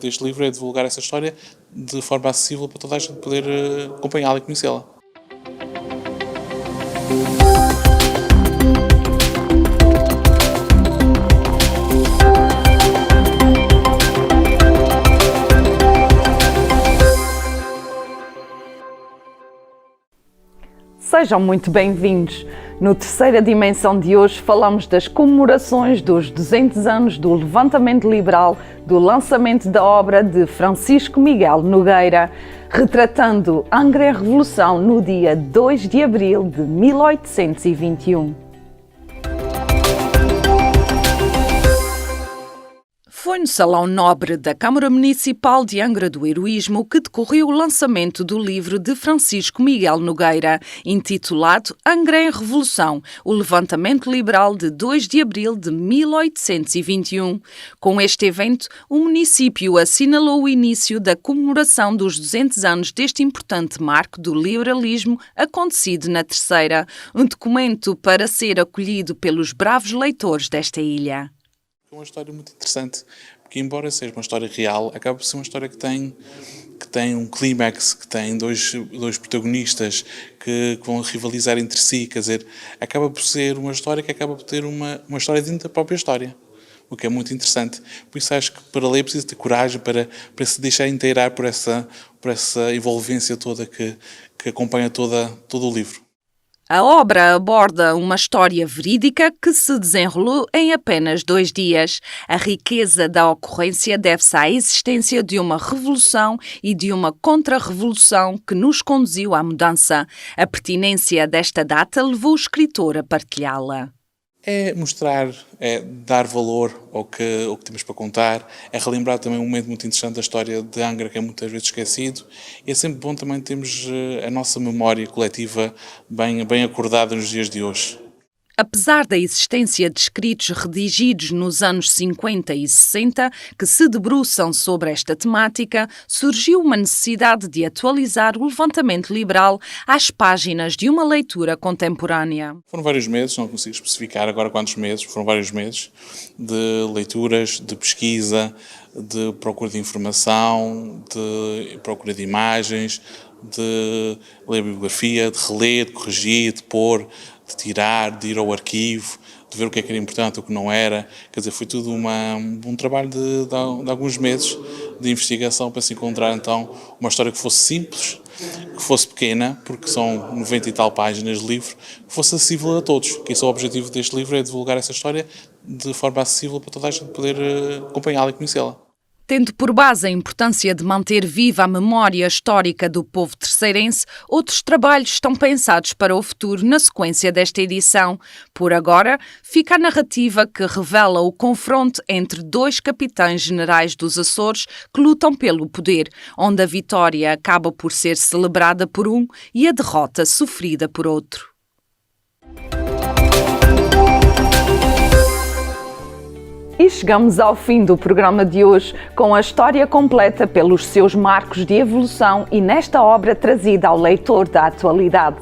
deste livro é divulgar essa história de forma acessível para toda a gente poder acompanhá-la e conhecê-la. Sejam muito bem-vindos. No Terceira Dimensão de hoje falamos das comemorações dos 200 anos do levantamento liberal, do lançamento da obra de Francisco Miguel Nogueira, retratando Angra Revolução no dia 2 de abril de 1821. Foi no Salão Nobre da Câmara Municipal de Angra do Heroísmo que decorreu o lançamento do livro de Francisco Miguel Nogueira, intitulado Angra em Revolução, o levantamento liberal de 2 de abril de 1821. Com este evento, o município assinalou o início da comemoração dos 200 anos deste importante marco do liberalismo acontecido na Terceira, um documento para ser acolhido pelos bravos leitores desta ilha. É uma história muito interessante, porque embora seja uma história real, acaba por ser uma história que tem um clímax, que tem dois protagonistas que vão rivalizar entre si, quer dizer, acaba por ser uma história que acaba por ter uma história dentro da própria história, o que é muito interessante. Por isso acho que para ler é preciso ter coragem para se deixar inteirar por essa envolvência toda que acompanha todo o livro. A obra aborda uma história verídica que se desenrolou em apenas 2 dias. A riqueza da ocorrência deve-se à existência de uma revolução e de uma contra-revolução que nos conduziu à mudança. A pertinência desta data levou o escritor a partilhá-la. É mostrar, é dar valor ao que temos para contar, é relembrar também um momento muito interessante da história de Angra, que é muitas vezes esquecido, e é sempre bom também termos a nossa memória coletiva bem acordada nos dias de hoje. Apesar da existência de escritos redigidos nos anos 50 e 60 que se debruçam sobre esta temática, surgiu uma necessidade de atualizar o levantamento liberal às páginas de uma leitura contemporânea. Foram vários meses, não consigo especificar agora quantos meses, foram vários meses de leituras, de pesquisa, de procura de informação, de procura de imagens, de ler a bibliografia, de reler, de corrigir, de pôr, de tirar, de ir ao arquivo, de ver o que é que era importante, o que não era. Quer dizer, foi tudo um trabalho de alguns meses de investigação para se encontrar então uma história que fosse simples, que fosse pequena, porque são 90 e tal páginas de livro, que fosse acessível a todos. Que esse é o objetivo deste livro, é divulgar essa história de forma acessível para toda a gente poder acompanhá-la e conhecê-la. Tendo por base a importância de manter viva a memória histórica do povo terceirense, outros trabalhos estão pensados para o futuro na sequência desta edição. Por agora, fica a narrativa que revela o confronto entre 2 capitães generais dos Açores que lutam pelo poder, onde a vitória acaba por ser celebrada por um e a derrota sofrida por outro. E chegamos ao fim do programa de hoje, com a história completa pelos seus marcos de evolução e nesta obra trazida ao leitor da atualidade.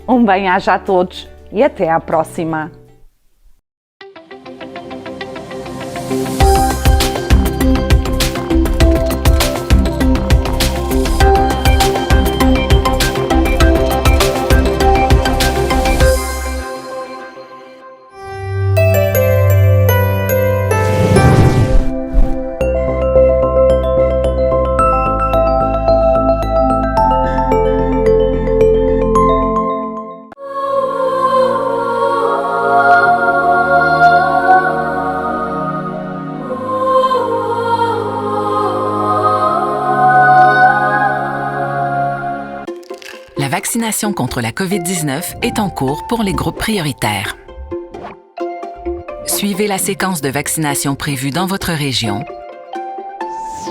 Um bem-aja a todos e até à próxima! La vaccination contre la COVID-19 est en cours pour les groupes prioritaires. Suivez la séquence de vaccination prévue dans votre région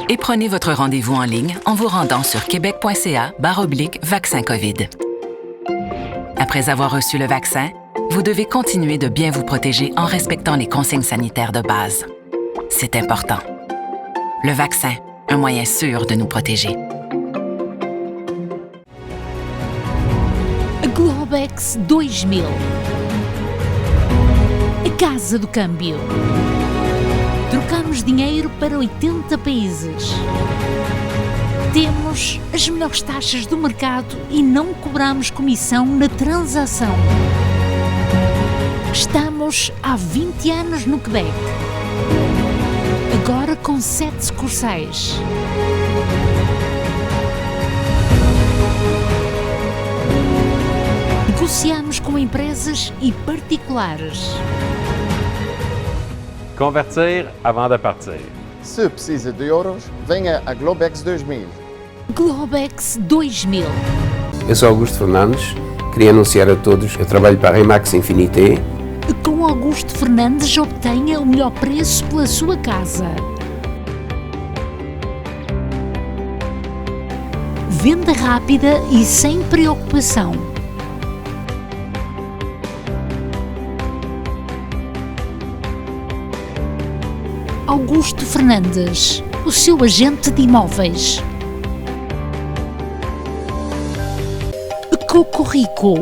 et prenez votre rendez-vous en ligne en vous rendant sur québec.ca/vaccin COVID. Après avoir reçu le vaccin, vous devez continuer de bien vous protéger en respectant les consignes sanitaires de base. C'est important. Le vaccin, un moyen sûr de nous protéger. Globex 2000. A Casa do Câmbio. trocamos dinheiro para 80 países. Temos as melhores taxas do mercado e não cobramos comissão na transação. Estamos há 20 anos no Quebec. Agora com 7 sucursais. Negociamos com empresas e particulares. Convertir avant de partir. Se precisa de euros, venha a Globex 2000. Globex 2000. Eu sou Augusto Fernandes, queria anunciar a todos que eu trabalho para a Remax Infinité. Com Augusto Fernandes obtenha o melhor preço pela sua casa. Venda rápida e sem preocupação. Augusto Fernandes, o seu agente de imóveis. Cocorico,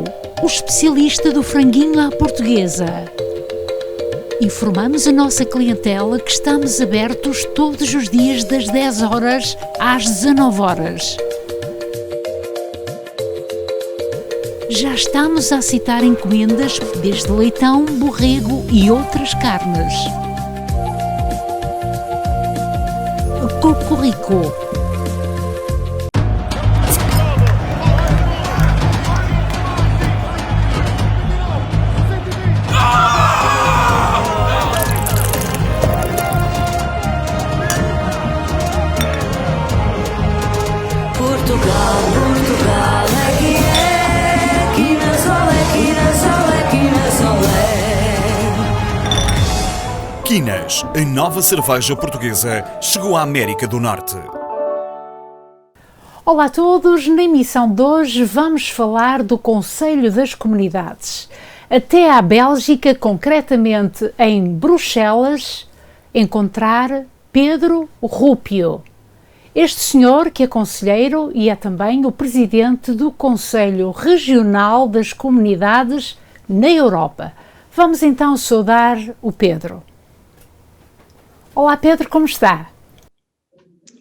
o especialista do franguinho à portuguesa. Informamos a nossa clientela que estamos abertos todos os dias das 10 horas às 19 horas. Já estamos a aceitar encomendas desde leitão, borrego e outras carnes. Cocorico. Quinas, a nova cerveja portuguesa, chegou à América do Norte. Olá a todos, na emissão de hoje vamos falar do Conselho das Comunidades. Até à Bélgica, concretamente em Bruxelas, encontrar Pedro Rúpio. Este senhor, que é conselheiro e é também o presidente do Conselho Regional das Comunidades na Europa. Vamos então saudar o Pedro. Olá Pedro, como está?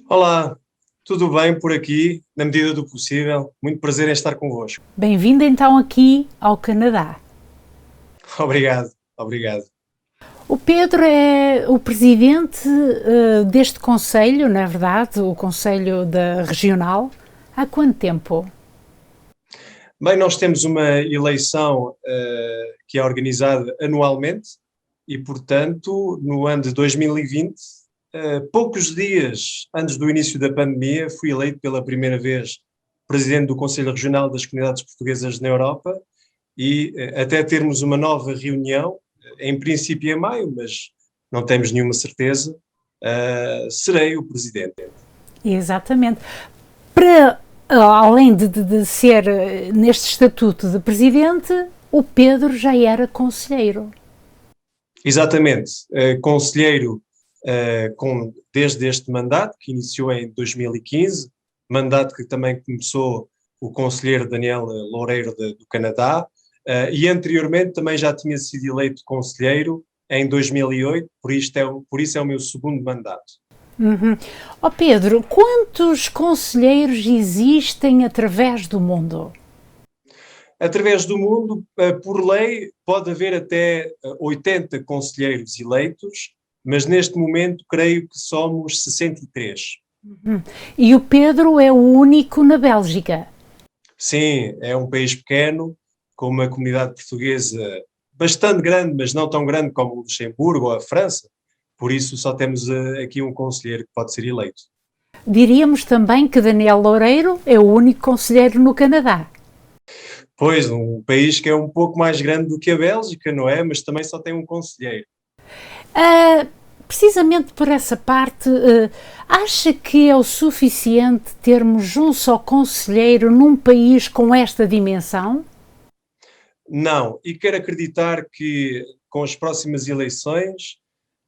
Olá, tudo bem por aqui, na medida do possível. Muito prazer em estar convosco. Bem-vindo então aqui ao Canadá. Obrigado, obrigado. O Pedro é o presidente deste conselho, na verdade, o Conselho Regional. Há quanto tempo? Bem, nós temos uma eleição que é organizada anualmente e, portanto, no ano de 2020, poucos dias antes do início da pandemia, fui eleito pela primeira vez presidente do Conselho Regional das Comunidades Portuguesas na Europa e até termos uma nova reunião, em princípio em maio, mas não temos nenhuma certeza, serei o presidente. Exatamente. Para, além de ser neste estatuto de presidente, o Pedro já era conselheiro. Exatamente, conselheiro desde este mandato, que iniciou em 2015, mandato que também começou o conselheiro Daniel Loureiro do Canadá, e anteriormente também já tinha sido eleito conselheiro em 2008, por isso é o meu segundo mandato. Uhum. Oh Pedro, quantos conselheiros existem através do mundo? Através do mundo, por lei, pode haver até 80 conselheiros eleitos, mas neste momento creio que somos 63. Uhum. E o Pedro é o único na Bélgica? Sim, é um país pequeno, com uma comunidade portuguesa bastante grande, mas não tão grande como o Luxemburgo ou a França, por isso só temos aqui um conselheiro que pode ser eleito. Diríamos também que Daniel Loureiro é o único conselheiro no Canadá. Pois, um país que é um pouco mais grande do que a Bélgica, não é? Mas também só tem um conselheiro. Precisamente por essa parte, acha que é o suficiente termos um só conselheiro num país com esta dimensão? Não, e quero acreditar que com as próximas eleições,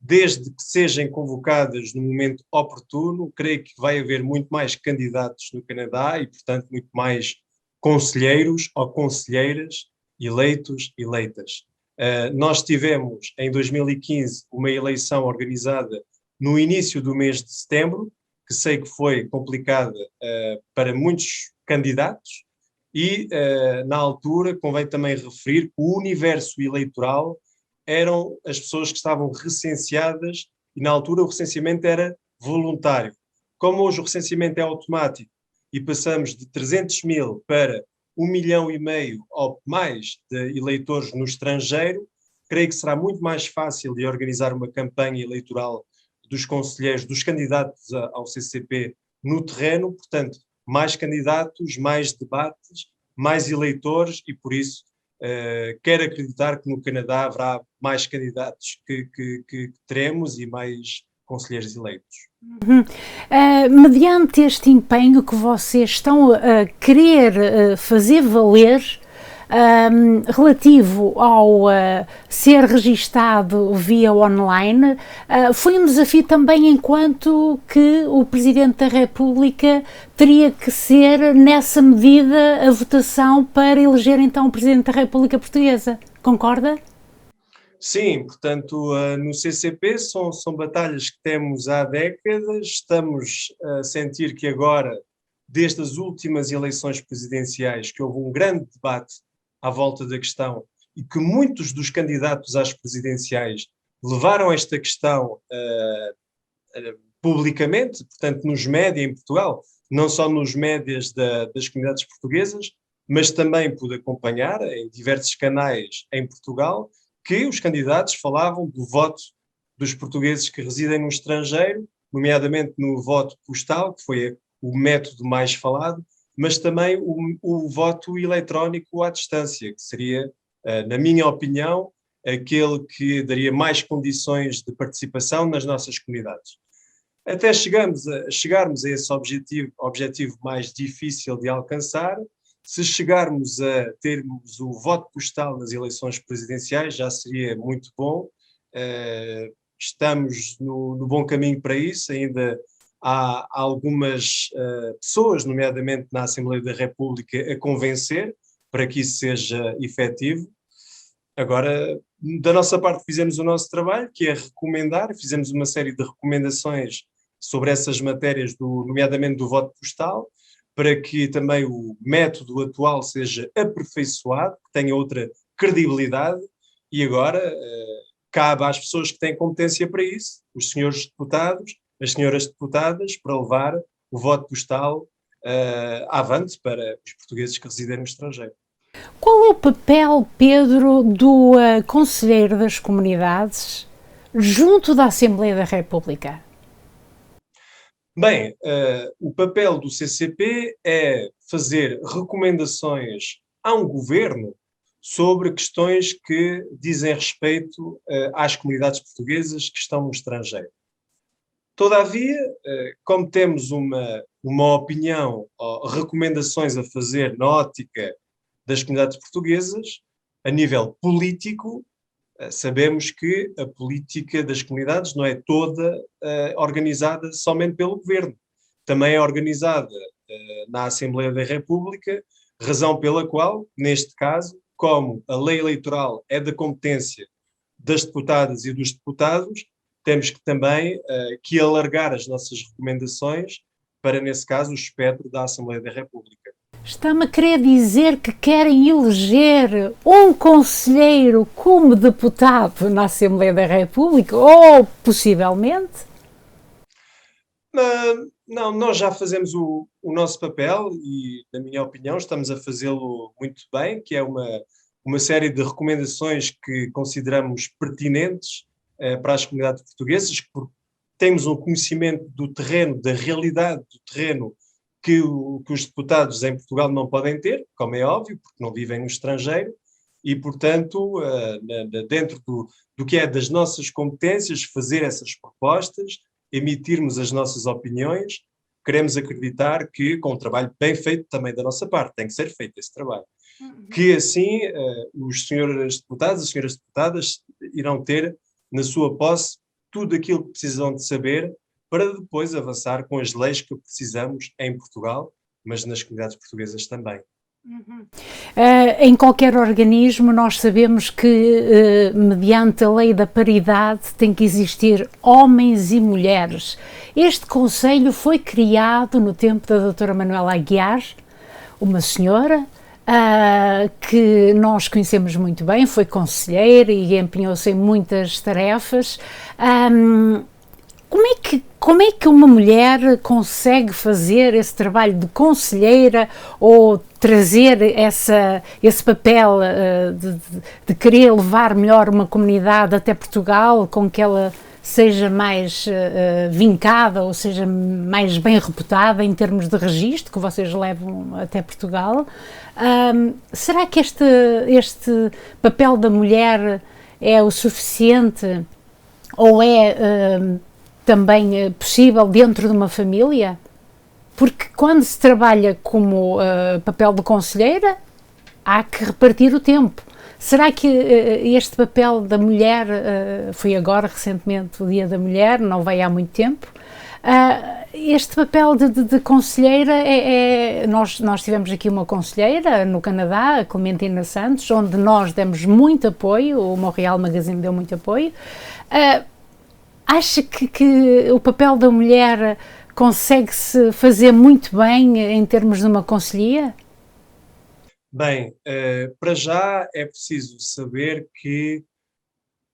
desde que sejam convocadas no momento oportuno, creio que vai haver muito mais candidatos no Canadá e, portanto, muito mais conselheiros ou conselheiras eleitas. Nós tivemos, em 2015, uma eleição organizada no início do mês de setembro, que sei que foi complicada para muitos candidatos, e na altura convém também referir que o universo eleitoral eram as pessoas que estavam recenseadas, e na altura o recenseamento era voluntário. Como hoje o recenseamento é automático e passamos de 300 mil para 1,5 milhão ou mais de eleitores no estrangeiro, creio que será muito mais fácil de organizar uma campanha eleitoral dos conselheiros, dos candidatos ao CCP no terreno, portanto, mais candidatos, mais debates, mais eleitores, e por isso quero acreditar que no Canadá haverá mais candidatos que teremos e mais conselheiros eleitos. Mediante este empenho que vocês estão a querer fazer valer, relativo ao ser registado via online, foi um desafio também enquanto que o Presidente da República teria que ser, nessa medida, a votação para eleger então o Presidente da República Portuguesa. Concorda? Sim, portanto, no CCP são batalhas que temos há décadas, estamos a sentir que agora, desde as últimas eleições presidenciais, que houve um grande debate à volta da questão e que muitos dos candidatos às presidenciais levaram esta questão publicamente, portanto, nos médias em Portugal, não só nos médias das comunidades portuguesas, mas também pude acompanhar em diversos canais em Portugal que os candidatos falavam do voto dos portugueses que residem no estrangeiro, nomeadamente no voto postal, que foi o método mais falado, mas também o voto eletrónico à distância, que seria, na minha opinião, aquele que daria mais condições de participação nas nossas comunidades. Até chegarmos a esse objetivo mais difícil de alcançar, se chegarmos a termos o voto postal nas eleições presidenciais, já seria muito bom. Estamos no bom caminho para isso, ainda há algumas pessoas, nomeadamente na Assembleia da República, a convencer para que isso seja efetivo. Agora, da nossa parte, fizemos o nosso trabalho, que é recomendar, fizemos uma série de recomendações sobre essas matérias, nomeadamente do voto postal, para que também o método atual seja aperfeiçoado, que tenha outra credibilidade, e agora cabe às pessoas que têm competência para isso, os senhores deputados, as senhoras deputadas, para levar o voto postal avante para os portugueses que residem no estrangeiro. Qual é o papel, Pedro, do Conselheiro das Comunidades junto da Assembleia da República? Bem, o papel do CCP é fazer recomendações a um governo sobre questões que dizem respeito às comunidades portuguesas que estão no estrangeiro. Todavia, como temos uma opinião ou recomendações a fazer na ótica das comunidades portuguesas, a nível político, sabemos que a política das comunidades não é toda organizada somente pelo governo. Também é organizada na Assembleia da República, razão pela qual, neste caso, como a lei eleitoral é da competência das deputadas e dos deputados, temos que também que alargar as nossas recomendações para, nesse caso, o espectro da Assembleia da República. Está-me a querer dizer que querem eleger um conselheiro como deputado na Assembleia da República, ou possivelmente? Não, nós já fazemos o nosso papel e, na minha opinião, estamos a fazê-lo muito bem, que é uma série de recomendações que consideramos pertinentes para as comunidades portuguesas, porque temos um conhecimento do terreno, da realidade do terreno, que os deputados em Portugal não podem ter, como é óbvio, porque não vivem no estrangeiro, e, portanto, dentro do que é das nossas competências, fazer essas propostas, emitirmos as nossas opiniões. Queremos acreditar que, com um trabalho bem feito também da nossa parte, tem que ser feito esse trabalho, que assim os senhores deputados, as senhoras deputadas irão ter na sua posse tudo aquilo que precisam de saber para depois avançar com as leis que precisamos em Portugal, mas nas comunidades portuguesas também. Em qualquer organismo nós sabemos que, mediante a lei da paridade, tem que existir homens e mulheres. Este conselho foi criado no tempo da doutora Manuela Aguiar, uma senhora que nós conhecemos muito bem, foi conselheira e empenhou-se em muitas tarefas. Como é que uma mulher consegue fazer esse trabalho de conselheira ou trazer esse papel de querer levar melhor uma comunidade até Portugal, com que ela seja mais vincada ou seja mais bem reputada em termos de registro, que vocês levam até Portugal? Será que este papel da mulher é o suficiente ou é também possível dentro de uma família? Porque quando se trabalha como papel de conselheira, há que repartir o tempo. Será que este papel da mulher, foi agora recentemente o Dia da Mulher, não vai há muito tempo, este papel de conselheira nós tivemos aqui uma conselheira no Canadá, a Clementina Santos, onde nós demos muito apoio, o Montreal Magazine deu muito apoio. Acha que o papel da mulher consegue-se fazer muito bem em termos de uma conselhia? Bem, para já é preciso saber que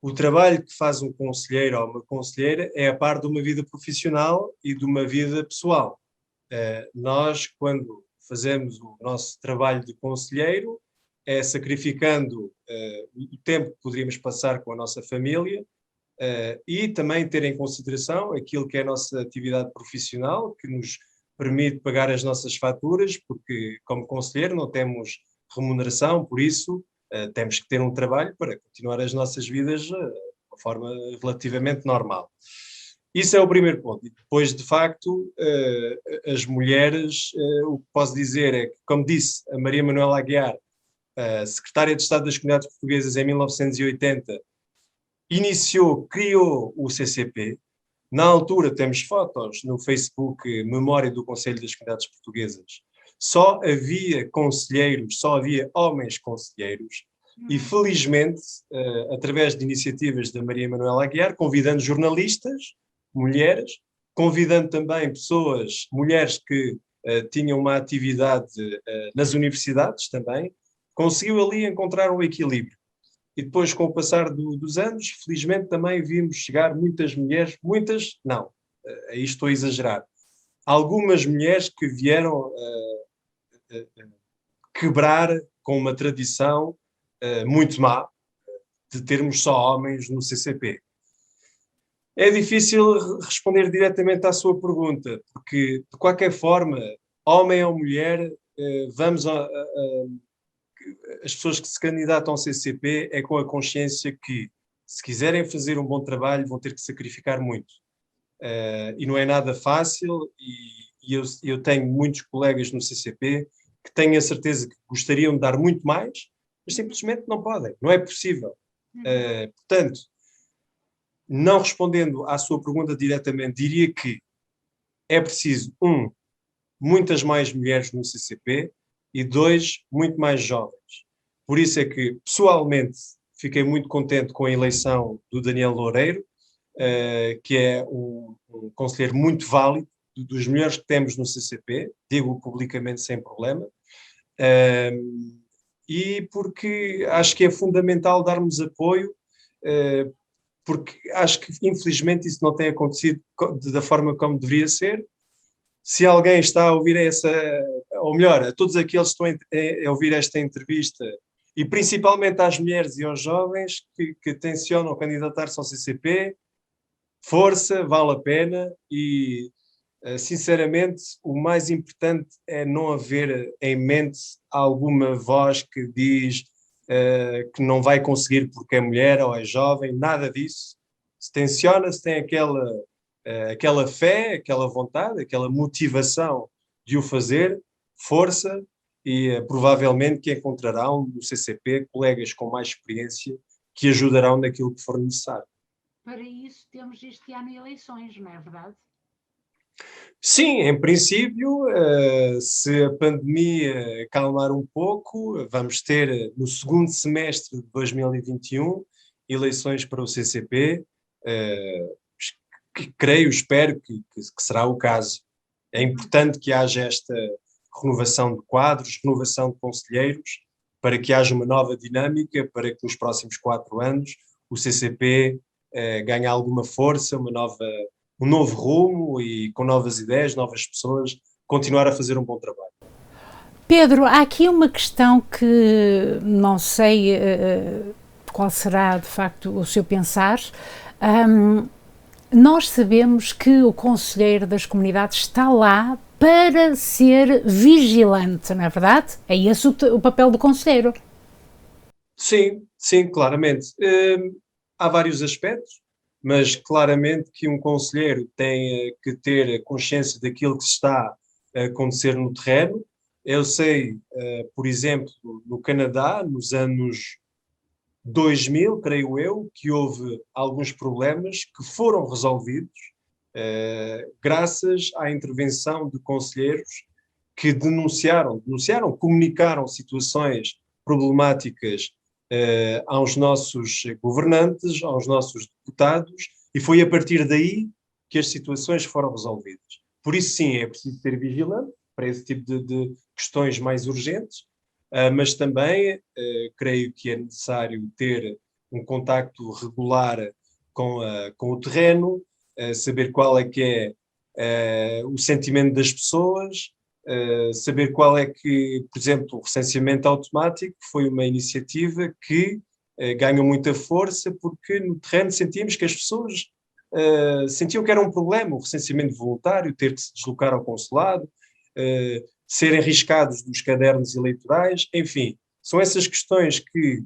o trabalho que faz um conselheiro ou uma conselheira é a par de uma vida profissional e de uma vida pessoal. Nós, quando fazemos o nosso trabalho de conselheiro, é sacrificando o tempo que poderíamos passar com a nossa família, e também ter em consideração aquilo que é a nossa atividade profissional, que nos permite pagar as nossas faturas, porque como conselheiro não temos remuneração, por isso temos que ter um trabalho para continuar as nossas vidas de uma forma relativamente normal. Isso é o primeiro ponto. E depois, de facto, as mulheres, o que posso dizer é que, como disse a Maria Manuela Aguiar, secretária de Estado das Comunidades Portuguesas em 1980, criou o CCP. Na altura temos fotos no Facebook Memória do Conselho das Comunidades Portuguesas. Só havia conselheiros, só havia homens conselheiros e felizmente, através de iniciativas da Maria Manuela Aguiar, convidando jornalistas, mulheres, convidando também mulheres que tinham uma atividade nas universidades também, conseguiu ali encontrar um equilíbrio. E depois, com o passar dos anos, felizmente também vimos chegar muitas mulheres, muitas, não, aí estou a exagerar, algumas mulheres que vieram quebrar com uma tradição muito má de termos só homens no CCP. É difícil responder diretamente à sua pergunta, porque, de qualquer forma, homem ou mulher, as pessoas que se candidatam ao CCP é com a consciência que, se quiserem fazer um bom trabalho, vão ter que sacrificar muito. E não é nada fácil, e eu tenho muitos colegas no CCP que tenho a certeza que gostariam de dar muito mais, mas simplesmente não podem, não é possível. Portanto, não respondendo à sua pergunta diretamente, diria que é preciso, muitas mais mulheres no CCP, e 2, muito mais jovens. Por isso é que, pessoalmente, fiquei muito contente com a eleição do Daniel Loureiro, que é um conselheiro muito válido, dos melhores que temos no CCP, digo publicamente sem problema, e porque acho que é fundamental darmos apoio, porque acho que, infelizmente, isso não tem acontecido da forma como deveria ser. Se alguém está a ouvir ou melhor, a todos aqueles que estão a ouvir esta entrevista, e principalmente às mulheres e aos jovens que tencionam candidatar-se ao CCP, força, vale a pena e, sinceramente, o mais importante é não haver em mente alguma voz que diz que não vai conseguir porque é mulher ou é jovem, nada disso. Se tenciona, se tem aquela fé, aquela vontade, aquela motivação de o fazer, força, e provavelmente que encontrarão no CCP colegas com mais experiência que ajudarão naquilo que for necessário. Para isso temos este ano eleições, não é verdade? Sim, em princípio, se a pandemia acalmar um pouco, vamos ter no segundo semestre de 2021 eleições para o CCP, que creio, espero que será o caso. É importante que haja esta renovação de quadros, renovação de conselheiros, para que haja uma nova dinâmica, para que nos próximos 4 anos o CCP ganhe alguma força, um novo rumo e com novas ideias, novas pessoas, continuar a fazer um bom trabalho. Pedro, há aqui uma questão que não sei qual será de facto o seu pensar. Nós sabemos que o conselheiro das comunidades está lá para ser vigilante, não é verdade? É esse o papel do conselheiro. Sim, claramente. Há vários aspectos, mas claramente que um conselheiro tem que ter consciência daquilo que se está a acontecer no terreno. Eu sei, por exemplo, no Canadá, nos anos 2000, creio eu, que houve alguns problemas que foram resolvidos graças à intervenção de conselheiros que denunciaram, comunicaram situações problemáticas aos nossos governantes, aos nossos deputados, e foi a partir daí que as situações foram resolvidas. Por isso, sim, é preciso ser vigilante para esse tipo de questões mais urgentes, mas também creio que é necessário ter um contacto regular com o terreno, saber qual é que é o sentimento das pessoas, saber qual é que, por exemplo, o recenseamento automático foi uma iniciativa que ganhou muita força, porque no terreno sentíamos que as pessoas sentiam que era um problema, o recenseamento voluntário, ter que se deslocar ao consulado, serem riscados dos cadernos eleitorais, enfim, são essas questões que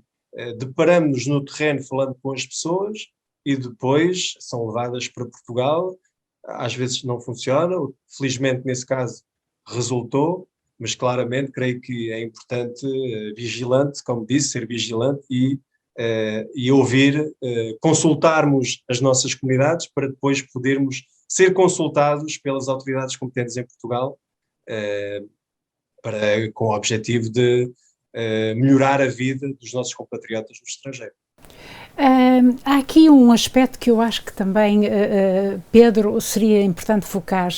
deparamos no terreno falando com as pessoas e depois são levadas para Portugal. Às vezes não funciona, felizmente nesse caso resultou, mas claramente creio que é importante vigilante, como disse, ser vigilante e ouvir, consultarmos as nossas comunidades para depois podermos ser consultados pelas autoridades competentes em Portugal, com o objetivo de melhorar a vida dos nossos compatriotas no estrangeiro. Há aqui um aspecto que eu acho que também, Pedro, seria importante focar.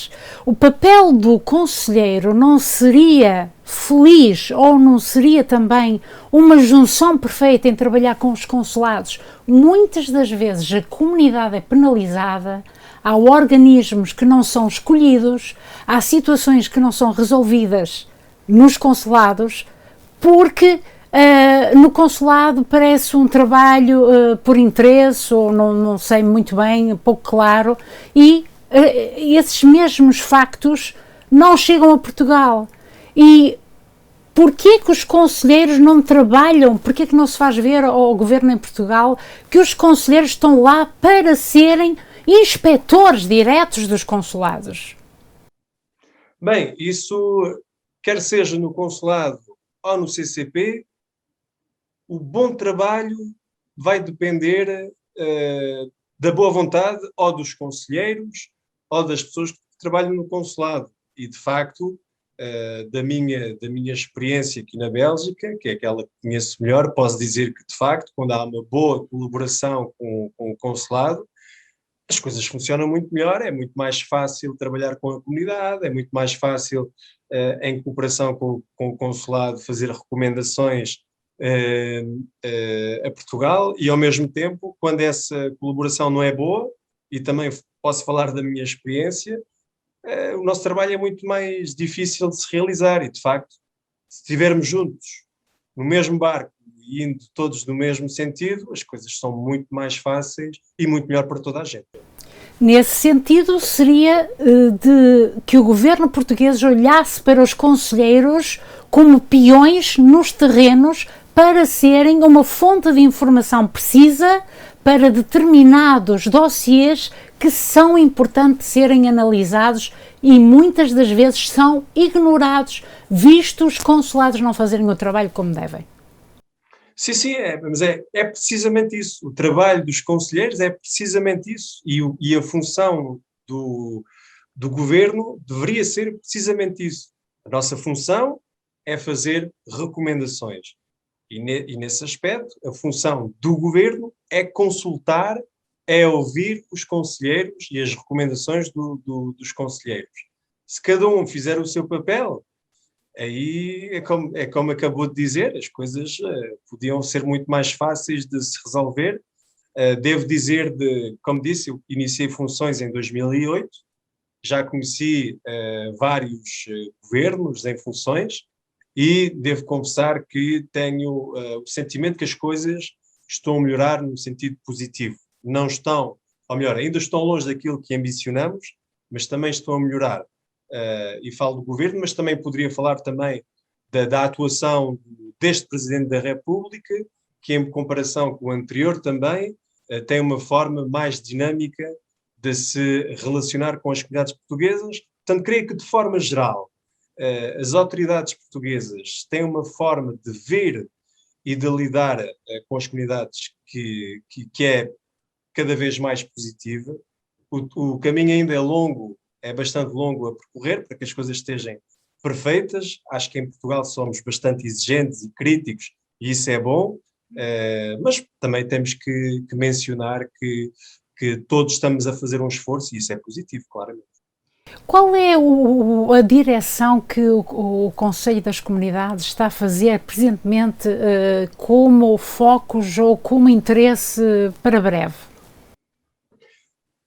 O papel do conselheiro não seria feliz ou não seria também uma junção perfeita em trabalhar com os consulados? Muitas das vezes a comunidade é penalizada, há organismos que não são escolhidos, há situações que não são resolvidas nos consulados, porque no consulado parece um trabalho por interesse, ou não sei muito bem, pouco claro, e esses mesmos factos não chegam a Portugal. E porquê que os conselheiros não trabalham, porquê que não se faz ver ao governo em Portugal que os conselheiros estão lá para serem inspetores diretos dos consulados? Bem, isso quer seja no consulado ou no CCP, o bom trabalho vai depender da boa vontade ou dos conselheiros ou das pessoas que trabalham no consulado. E, de facto, da minha experiência aqui na Bélgica, que é aquela que conheço melhor, posso dizer que, de facto, quando há uma boa colaboração com o consulado, as coisas funcionam muito melhor, é muito mais fácil trabalhar com a comunidade, é muito mais fácil, em cooperação com o consulado, fazer recomendações a Portugal, e ao mesmo tempo, quando essa colaboração não é boa, e também posso falar da minha experiência, o nosso trabalho é muito mais difícil de se realizar, e de facto, se estivermos juntos no mesmo barco e indo todos no mesmo sentido, as coisas são muito mais fáceis e muito melhor para toda a gente. Nesse sentido, seria de que o governo português olhasse para os conselheiros como peões nos terrenos para serem uma fonte de informação precisa para determinados dossiês que são importantes serem analisados e muitas das vezes são ignorados, visto os consulados não fazerem o trabalho como devem. Sim, mas é precisamente isso. O trabalho dos conselheiros é precisamente isso. E a função do do governo deveria ser precisamente isso. A nossa função é fazer recomendações. E nesse aspecto, a função do governo é consultar, é ouvir os conselheiros e as recomendações dos conselheiros. Se cada um fizer o seu papel, aí é como acabou de dizer, as coisas podiam ser muito mais fáceis de se resolver. Devo dizer, como disse, eu iniciei funções em 2008, já conheci vários governos em funções e devo confessar que tenho o sentimento que as coisas estão a melhorar no sentido positivo. Não estão, ou melhor, ainda estão longe daquilo que ambicionamos, mas também estão a melhorar. E falo do governo, mas também poderia falar também da atuação deste Presidente da República, que em comparação com o anterior também tem uma forma mais dinâmica de se relacionar com as comunidades portuguesas. Portanto, creio que de forma geral as autoridades portuguesas têm uma forma de ver e de lidar com as comunidades que é cada vez mais positiva. O caminho ainda é longo, é bastante longo a percorrer para que as coisas estejam perfeitas. Acho que em Portugal somos bastante exigentes e críticos e isso é bom, mas também temos que mencionar que todos estamos a fazer um esforço e isso é positivo, claramente. Qual é a direção que o Conselho das Comunidades está a fazer presentemente como focos ou como interesse para breve?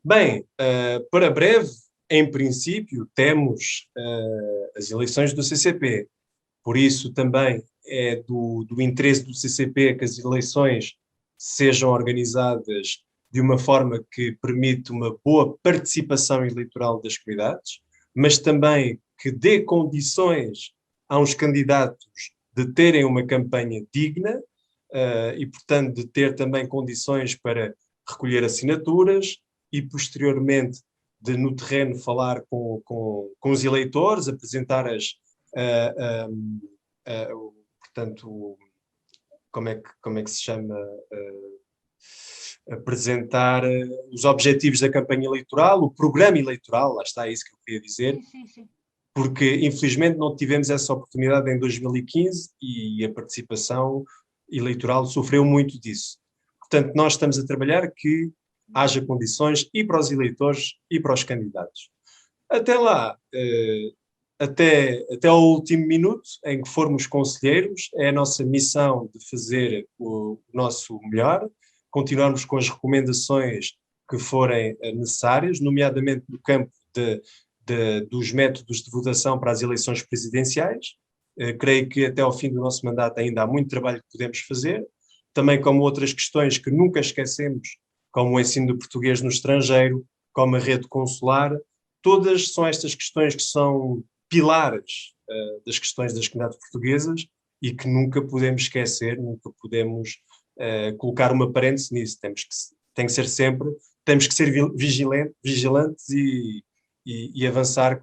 Bem, para breve, em princípio, temos as eleições do CCP. Por isso também é do interesse do CCP que as eleições sejam organizadas de uma forma que permite uma boa participação eleitoral das comunidades, mas também que dê condições aos candidatos de terem uma campanha digna e, portanto, de ter também condições para recolher assinaturas e, posteriormente, de no terreno falar com os eleitores, apresentar portanto, como é que se chama... apresentar os objetivos da campanha eleitoral, o programa eleitoral, lá está isso que eu queria dizer, sim. Porque infelizmente não tivemos essa oportunidade em 2015 e a participação eleitoral sofreu muito disso. Portanto, nós estamos a trabalhar que haja condições e para os eleitores e para os candidatos. Até lá, até ao último minuto em que formos conselheiros, é a nossa missão de fazer o nosso melhor, continuarmos com as recomendações que forem necessárias, nomeadamente no campo dos métodos de votação para as eleições presidenciais. Creio que até ao fim do nosso mandato ainda há muito trabalho que podemos fazer, também como outras questões que nunca esquecemos, como o ensino do português no estrangeiro, como a rede consular. Todas são estas questões que são pilares das questões das comunidades portuguesas e que nunca podemos esquecer, nunca podemos colocar uma parêntese nisso. Tem que ser sempre, temos que ser vigilantes e avançar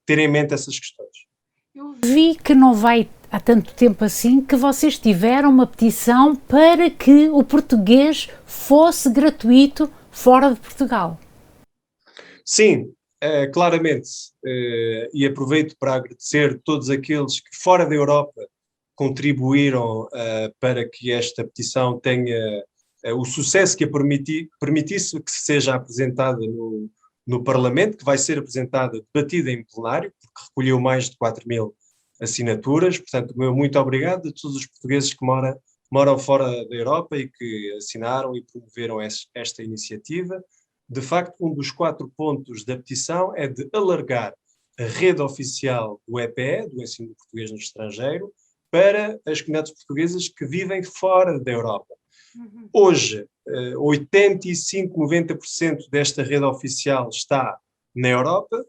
ter em mente essas questões. Eu vi que não vai há tanto tempo assim que vocês tiveram uma petição para que o português fosse gratuito fora de Portugal. Sim, claramente. E aproveito para agradecer todos aqueles que fora da Europa contribuíram para que esta petição tenha o sucesso que a permitisse que seja apresentada no Parlamento, que vai ser apresentada, debatida em plenário, porque recolheu mais de 4.000 assinaturas. Portanto, meu muito obrigado a todos os portugueses que moram fora da Europa e que assinaram e promoveram esta iniciativa. De facto, um dos 4 pontos da petição é de alargar a rede oficial do EPE, do ensino do português no estrangeiro, para as comunidades portuguesas que vivem fora da Europa. Hoje, 85, 90% desta rede oficial está na Europa.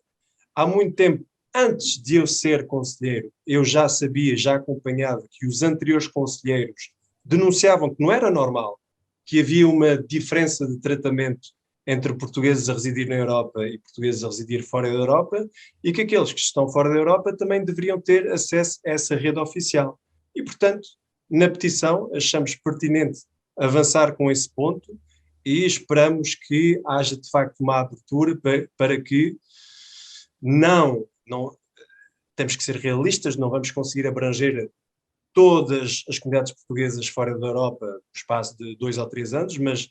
Há muito tempo, antes de eu ser conselheiro, eu já sabia, já acompanhava que os anteriores conselheiros denunciavam que não era normal, que havia uma diferença de tratamento entre portugueses a residir na Europa e portugueses a residir fora da Europa, e que aqueles que estão fora da Europa também deveriam ter acesso a essa rede oficial. E, portanto, na petição achamos pertinente avançar com esse ponto e esperamos que haja, de facto, uma abertura para que não temos que ser realistas, não vamos conseguir abranger todas as comunidades portuguesas fora da Europa no espaço de 2 ou 3 anos, mas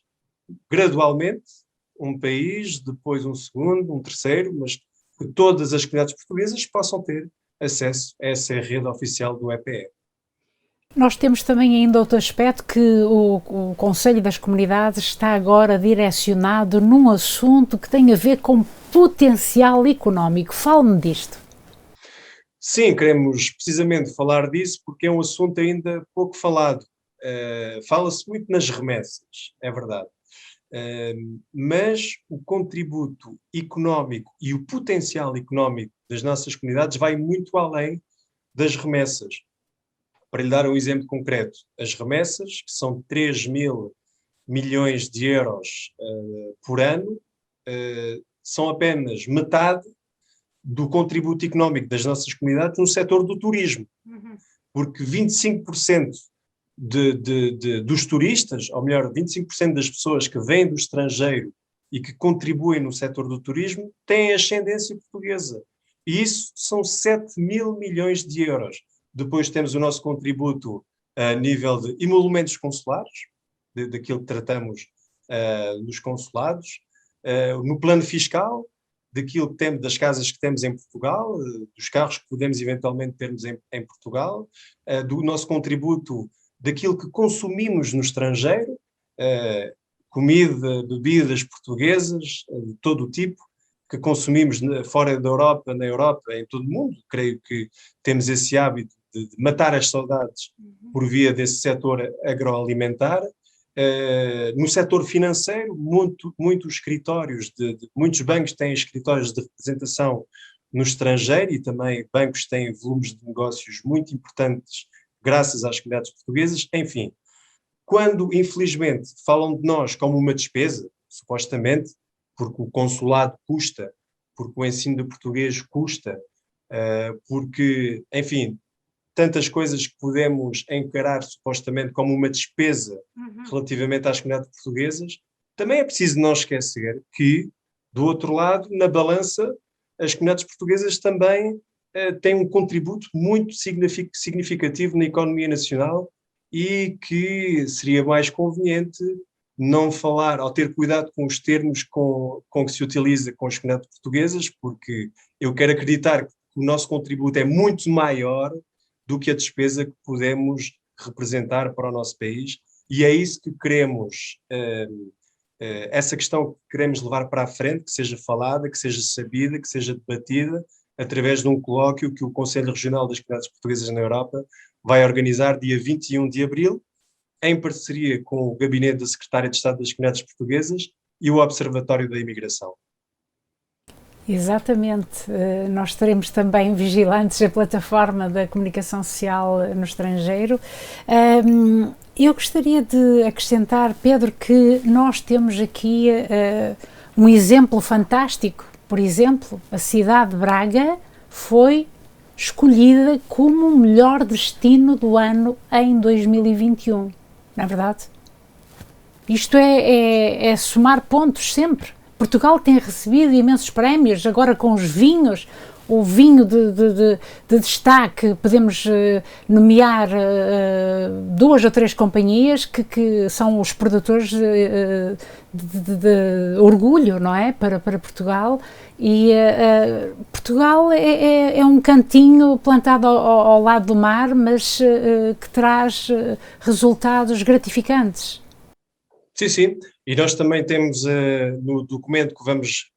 gradualmente um país, depois um segundo, um terceiro, mas que todas as comunidades portuguesas possam ter acesso a essa rede oficial do EPE. Nós temos também ainda outro aspecto, que o Conselho das Comunidades está agora direcionado num assunto que tem a ver com potencial económico. Fale-me disto. Sim, queremos precisamente falar disso porque é um assunto ainda pouco falado. Fala-se muito nas remessas, é verdade. Mas o contributo económico e o potencial económico das nossas comunidades vai muito além das remessas. Para lhe dar um exemplo concreto, as remessas, que são 3 mil milhões de euros por ano, são apenas metade do contributo económico das nossas comunidades no setor do turismo. Porque 25% dos turistas, ou melhor, 25% das pessoas que vêm do estrangeiro e que contribuem no setor do turismo, têm ascendência portuguesa. E isso são 7 mil milhões de euros. Depois temos o nosso contributo a nível de emolumentos consulares, daquilo que tratamos nos consulados, no plano fiscal, daquilo que temos, das casas que temos em Portugal, dos carros que podemos eventualmente termos em Portugal, do nosso contributo daquilo que consumimos no estrangeiro, comida, bebidas portuguesas, de todo o tipo, que consumimos fora da Europa, na Europa, em todo o mundo. Creio que temos esse hábito de matar as saudades por via desse setor agroalimentar. No setor financeiro, muitos escritórios, muitos bancos têm escritórios de representação no estrangeiro e também bancos têm volumes de negócios muito importantes graças às comunidades portuguesas. Enfim, quando infelizmente falam de nós como uma despesa, supostamente, porque o consulado custa, porque o ensino de português custa, porque, enfim, tantas coisas que podemos encarar supostamente como uma despesa relativamente às comunidades portuguesas, também é preciso não esquecer que, do outro lado, na balança, as comunidades portuguesas também têm um contributo muito significativo na economia nacional e que seria mais conveniente não falar, ou ter cuidado com os termos com que se utiliza com as comunidades portuguesas, porque eu quero acreditar que o nosso contributo é muito maior do que a despesa que podemos representar para o nosso país, e é isso que queremos, essa questão que queremos levar para a frente, que seja falada, que seja sabida, que seja debatida, através de um colóquio que o Conselho Regional das Comunidades Portuguesas na Europa vai organizar dia 21 de abril, em parceria com o Gabinete da Secretária de Estado das Comunidades Portuguesas e o Observatório da Imigração. Exatamente, nós estaremos também vigilantes da plataforma da comunicação social no estrangeiro. Eu gostaria de acrescentar, Pedro, que nós temos aqui um exemplo fantástico. Por exemplo, a cidade de Braga foi escolhida como o melhor destino do ano em 2021, não é verdade? Isto é somar pontos sempre. Portugal tem recebido imensos prémios, agora com os vinhos, o vinho de destaque, podemos nomear 2 ou 3 companhias que são os produtores de orgulho, não é? Para Portugal, e Portugal é um cantinho plantado ao lado do mar, mas que traz resultados gratificantes. Sim, e nós também temos no documento que vamos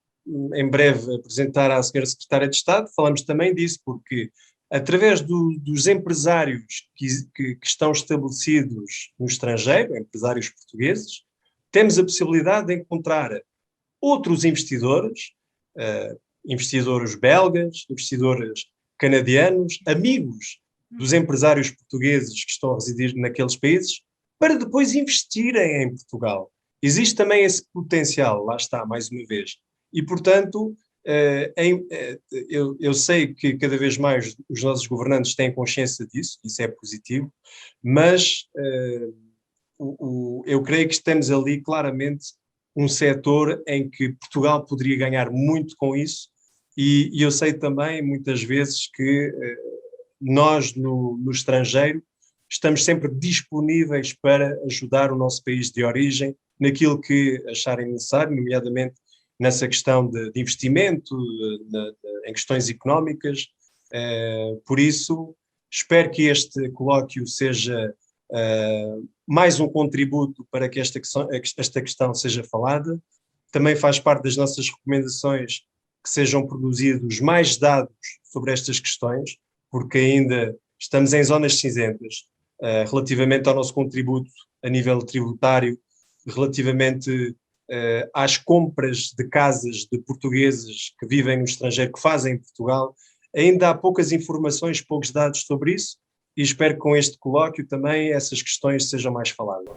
em breve apresentar à Sra. Secretária de Estado, falamos também disso, porque através dos empresários que estão estabelecidos no estrangeiro, empresários portugueses, temos a possibilidade de encontrar outros investidores, investidores belgas, investidores canadianos, amigos dos empresários portugueses que estão a residir naqueles países, para depois investirem em Portugal. Existe também esse potencial, lá está, mais uma vez. E, portanto, eu sei que cada vez mais os nossos governantes têm consciência disso, isso é positivo, mas eu creio que temos ali claramente um setor em que Portugal poderia ganhar muito com isso, e eu sei também muitas vezes que nós no estrangeiro estamos sempre disponíveis para ajudar o nosso país de origem naquilo que acharem necessário, nomeadamente nessa questão de investimento, em questões económicas. Por isso, espero que este colóquio seja mais um contributo para que esta questão seja falada. Também faz parte das nossas recomendações que sejam produzidos mais dados sobre estas questões, porque ainda estamos em zonas cinzentas relativamente ao nosso contributo a nível tributário, relativamente às compras de casas de portugueses que vivem no estrangeiro, que fazem em Portugal. Ainda há poucas informações, poucos dados sobre isso, e espero que com este colóquio também essas questões sejam mais faladas.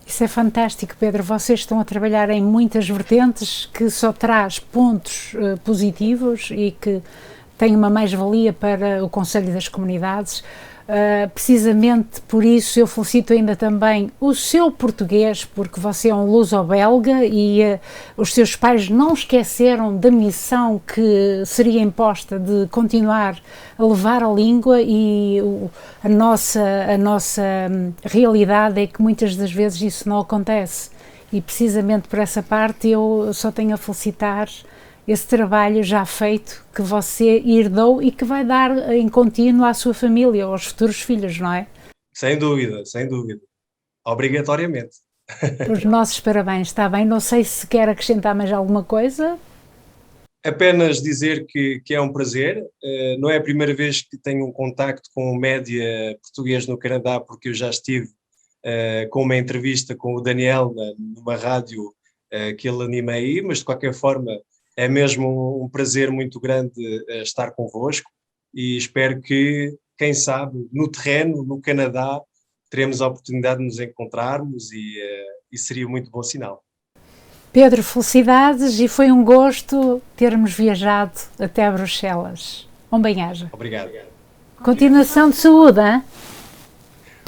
Isso é fantástico, Pedro. Vocês estão a trabalhar em muitas vertentes que só traz pontos positivos e que tem uma mais-valia para o Conselho das Comunidades. Precisamente por isso eu felicito ainda também o seu português, porque você é um luso-belga e os seus pais não esqueceram da missão que seria imposta de continuar a levar a língua, e a nossa realidade é que muitas das vezes isso não acontece, e precisamente por essa parte eu só tenho a felicitar esse trabalho já feito que você herdou e que vai dar em contínuo à sua família, aos futuros filhos, não é? Sem dúvida, sem dúvida. Obrigatoriamente. Os nossos parabéns, está bem? Não sei se quer acrescentar mais alguma coisa. Apenas dizer que é um prazer. Não é a primeira vez que tenho um contacto com o média português no Canadá, porque eu já estive com uma entrevista com o Daniel numa rádio que ele anima aí, mas de qualquer forma é mesmo um prazer muito grande estar convosco, e espero que, quem sabe, no terreno, no Canadá, teremos a oportunidade de nos encontrarmos, e seria muito bom sinal. Pedro, felicidades, e foi um gosto termos viajado até Bruxelas. Um bem-aja. Obrigado. Continuação de saúde, hein?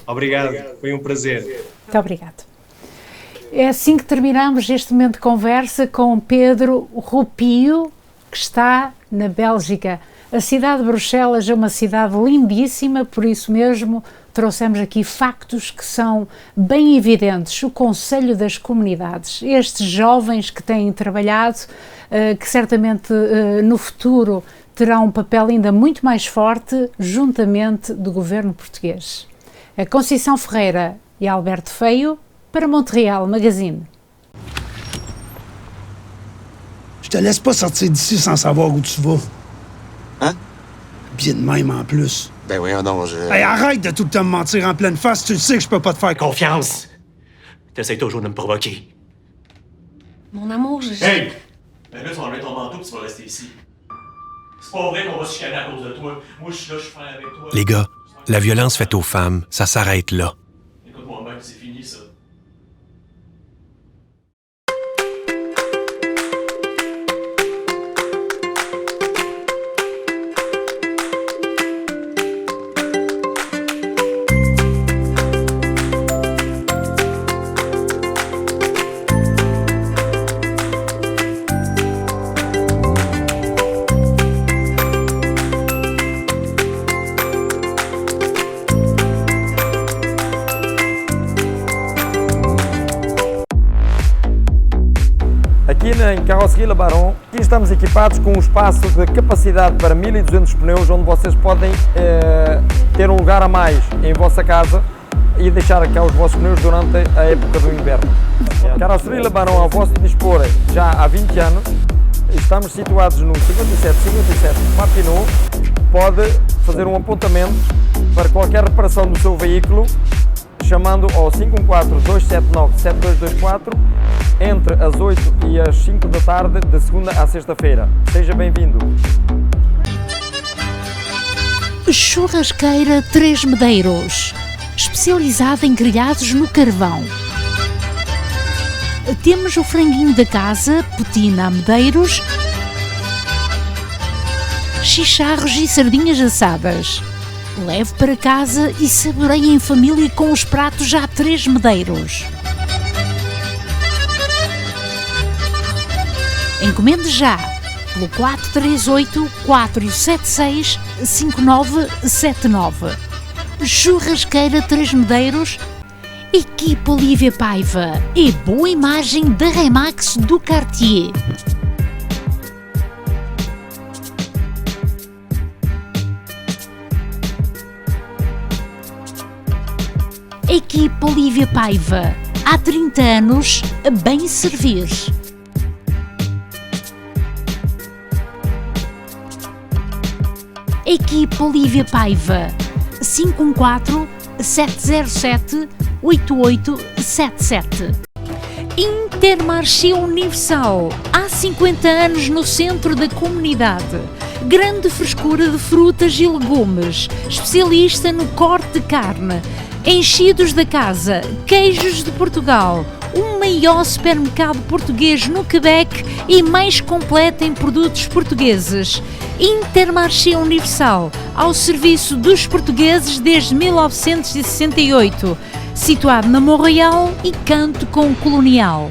Obrigado, foi um prazer. Muito obrigado. É assim que terminamos este momento de conversa com Pedro Rupio, que está na Bélgica. A cidade de Bruxelas é uma cidade lindíssima, por isso mesmo trouxemos aqui factos que são bem evidentes. O Conselho das Comunidades, estes jovens que têm trabalhado, que certamente no futuro terão um papel ainda muito mais forte juntamente do governo português. A Conceição Ferreira e Alberto Feio, para Montréal Magazine. Je te laisse pas sortir d'ici sans savoir où tu vas. Hein? Bien de même en plus. Ben oui, non, je... Hey, arrête de tout le temps me mentir en pleine face, tu le sais que je peux pas te faire confiance. T'essayes toujours de me provoquer. Mon amour, Hey! Ben là, tu vas enlever ton manteau et tu vas rester ici. C'est pas vrai qu'on va se chicaner à cause de toi. Moi, je suis là, je suis frère avec toi. Les gars, la violence faite aux femmes, ça s'arrête là. Écoute-moi bien, c'est fini, ça. Em Carroceria Le Baron, aqui estamos equipados com um espaço de capacidade para 1200 pneus, onde vocês podem ter um lugar a mais em vossa casa e deixar cá os vossos pneus durante a época do inverno. Carroceria Le Baron ao vosso dispor já há 20 anos. Estamos situados no 5757 Papineau. Pode fazer um apontamento para qualquer reparação do seu veículo chamando ao 514-279-7224 entre as 8 e as 5 da tarde, de segunda à sexta-feira. Seja bem-vindo. Churrasqueira Três Medeiros, especializada em grelhados no carvão. Temos o franguinho da casa, potina a medeiros, chicharros e sardinhas assadas. Leve para casa e saboreie em família com os pratos já Três Medeiros. Encomende já pelo 438-476-5979. Churrasqueira Três Medeiros, Equipa Olívia Paiva e boa imagem da Remax do Cartier. Equipa Olívia Paiva, há 30 anos a bem servir. Equipa Olívia Paiva, 514-707-8877. Intermarché Universal, há 50 anos no centro da comunidade. Grande frescura de frutas e legumes, especialista no corte de carne, enchidos da casa, queijos de Portugal, o maior supermercado português no Quebec e mais completo em produtos portugueses. Intermarché Universal, ao serviço dos portugueses desde 1968, situado na Montreal e Canto com Colonial.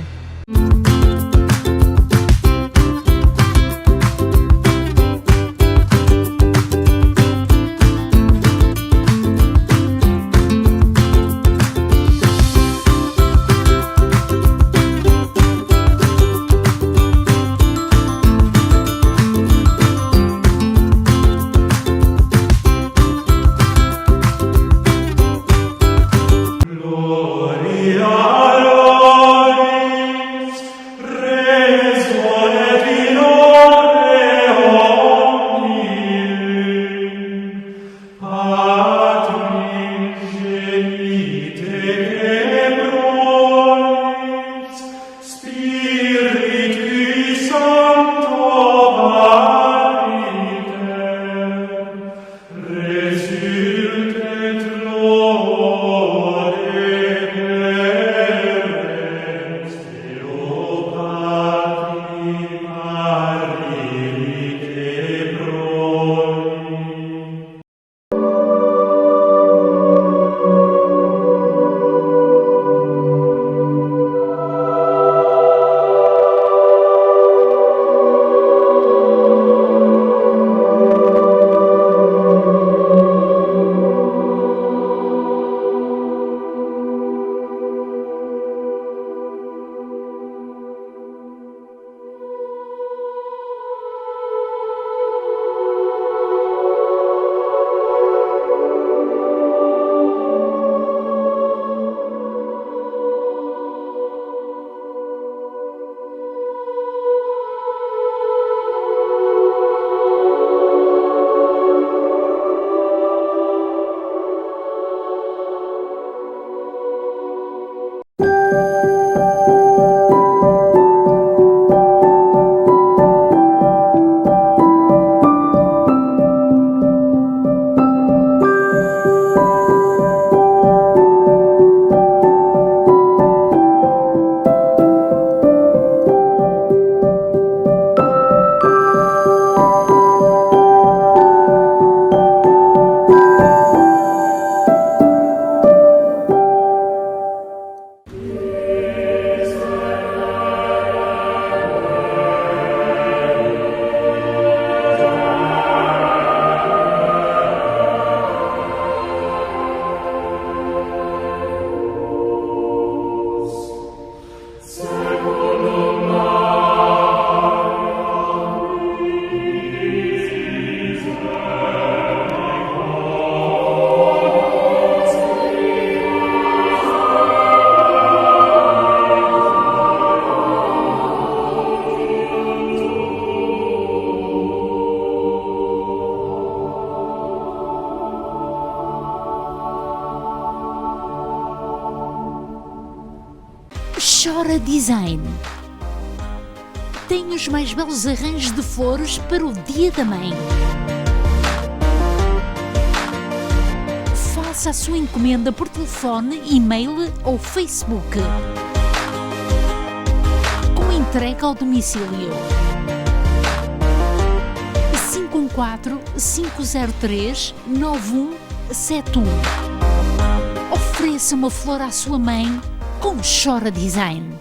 Chora Design. Tem os mais belos arranjos de flores para o Dia da Mãe. Faça a sua encomenda por telefone, e-mail ou Facebook. Com entrega ao domicílio. 514-503-9171. Ofereça uma flor à sua mãe com Chora Design.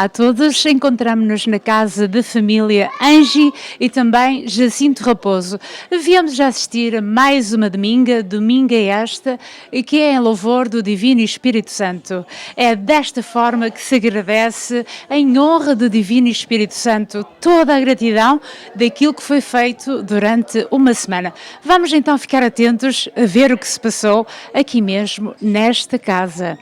Olá a todos, encontramos-nos na casa da família Angie e também Jacinto Raposo. Viemos já assistir a mais uma dominga esta, e que é em louvor do Divino Espírito Santo. É desta forma que se agradece, em honra do Divino Espírito Santo, toda a gratidão daquilo que foi feito durante uma semana. Vamos então ficar atentos a ver o que se passou aqui mesmo nesta casa.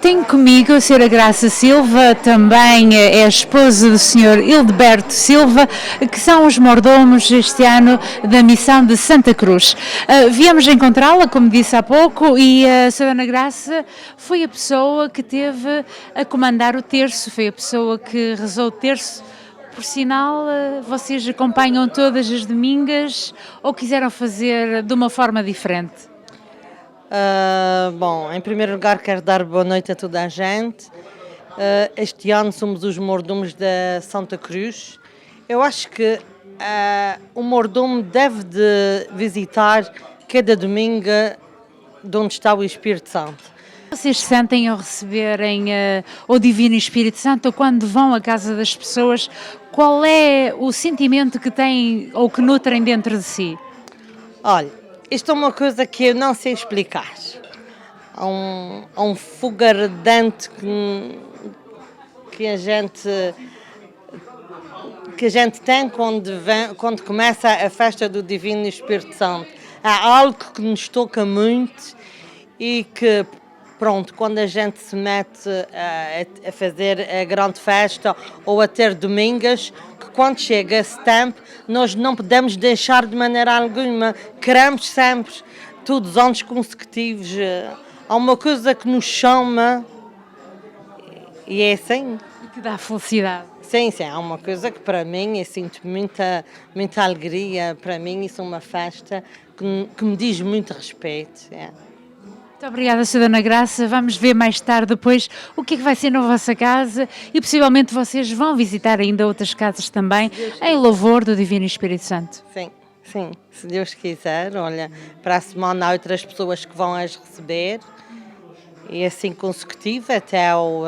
Tenho comigo a Sra. Graça Silva, também é a esposa do Sr. Hildeberto Silva, que são os mordomos este ano da missão de Santa Cruz. Viemos encontrá-la, como disse há pouco, e a Sra. Graça foi a pessoa que teve a comandar o terço, foi a pessoa que rezou o terço. Por sinal, vocês acompanham todas as domingas ou quiseram fazer de uma forma diferente? Bom, em primeiro lugar quero dar boa noite a toda a gente. Este ano somos os mordomos da Santa Cruz. Eu acho que o mordomo deve de visitar cada domingo de onde está o Espírito Santo. Vocês sentem ao receberem o Divino Espírito Santo, ou quando vão à casa das pessoas, qual é o sentimento que têm ou que nutrem dentro de si? Olha, isto é uma coisa que eu não sei explicar. Há um fogo ardente que a gente tem quando começa a festa do Divino Espírito Santo. Há algo que nos toca muito e que, pronto, quando a gente se mete a fazer a grande festa ou a ter domingas, que quando chega esse tempo, nós não podemos deixar de maneira alguma, queremos sempre, todos os anos consecutivos. Há uma coisa que nos chama e é assim. Que dá felicidade. Sim, há uma coisa que para mim, eu sinto muita alegria, para mim isso é uma festa que me diz muito respeito. É. Muito obrigada, Sra. Graça. Vamos ver mais tarde depois o que é que vai ser na vossa casa e possivelmente vocês vão visitar ainda outras casas também em louvor do Divino Espírito Santo. Sim, se Deus quiser. Olha, para a semana há outras pessoas que vão as receber e assim consecutivo até ao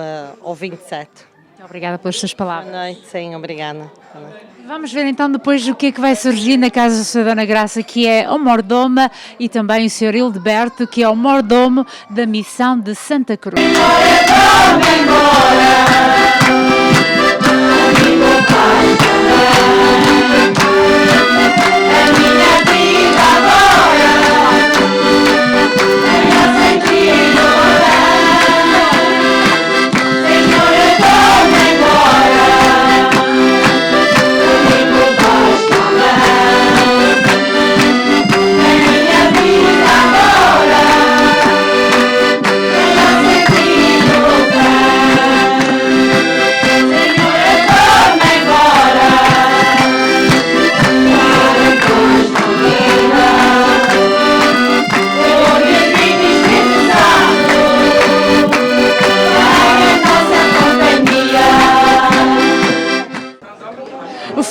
27. Muito obrigada pelas suas palavras. Boa noite, sim, obrigada. Vamos ver então depois o que é que vai surgir na casa da Sra. Graça, que é a mordoma, e também o Sr. Hildeberto, que é o mordomo da missão de Santa Cruz.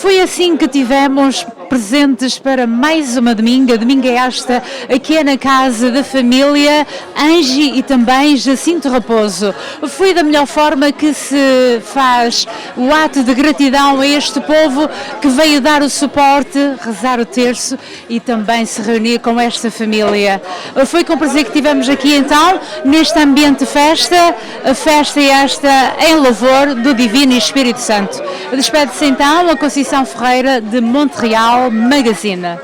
Foi assim que tivemos presentes para mais uma dominga esta, aqui é na casa da família Angie e também Jacinto Raposo. Foi da melhor forma que se faz o ato de gratidão a este povo que veio dar o suporte, rezar o terço e também se reunir com esta família. Foi com prazer que tivemos aqui então, neste ambiente de festa, a festa esta em louvor do Divino Espírito Santo. Despede-se então a Conceição Ferreira Oliveira, de Montreal Magazine.